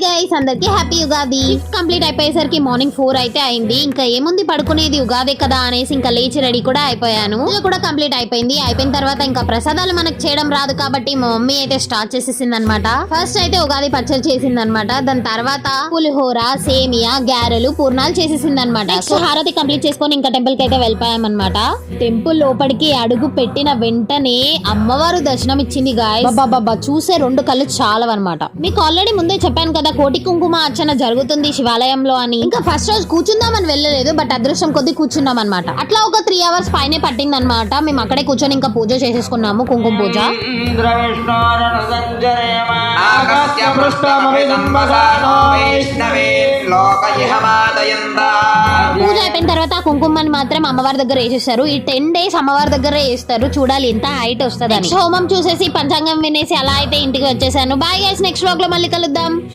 Guys, అందరికి happy Ugadi. Complete అయిపోయేసరికి morning 4 అయితే అయింది. ఇంకా ఏముంది, పడుకునేది ఉగాది కదా అనేసి ఇంకా లేచి రెడీ కూడా అయిపోయాను. ఇది కూడా కంప్లీట్ అయిపోయింది. అయిపోయిన తర్వాత ఇంకా ప్రసాదాలు మనకు చేయడం రాదు కాబట్టి మా మమ్మీ అయితే స్టార్ట్ చేసేసింది అనమాట. ఫస్ట్ అయితే ఉగాది పచ్చడి చేసింది అనమాట. దాని తర్వాత పులిహోర, సేమియా, గారెలు, పూర్ణాలు చేసేసింది అనమాట. సో హారతి కంప్లీట్ చేసుకొని ఇంకా టెంపుల్ కి అయితే వెళ్ళిపోయామన్నమాట. టెంపుల్ లోపలికి అడుగు పెట్టిన వెంటనే అమ్మవారు దర్శనం ఇచ్చింది గాయ్స్. బాబా చూసే 2 కళ్ళు చాలవన్నమాట. మీకు ఆల్రెడీ ముందే చెప్పాను కదా, కోటి కుంకుమ అర్చన జరుగుతుంది శివాలయంలో అని. ఇంకా ఫస్ట్ రోజు కూర్చుందామని వెళ్ళలేదు, బట్ అదృష్టం కొద్ది కూర్చున్నాం అనమాట. అట్లా ఒక 3 అవర్స్ పైనే పట్టింది అనమాట. మేము అక్కడే కూర్చొని ఇంకా పూజ చేసేసుకున్నాము, కుంకుమ పూజ. పూజ అయిపోయిన తర్వాత కుంకుమని మాత్రం అమ్మవారి దగ్గర వేసేస్తారు. ఈ 10 days అమ్మవారి దగ్గర వేస్తారు. చూడాలి ఎంత హైట్ వస్తుంది. హోమం చూసేసి పంచాంగం వినేసి అలా అయితే ఇంటికి వచ్చేసాను. బాయ్ గైస్, నెక్స్ట్ వ్లాగ్ లో మళ్ళీ కలుద్దాం.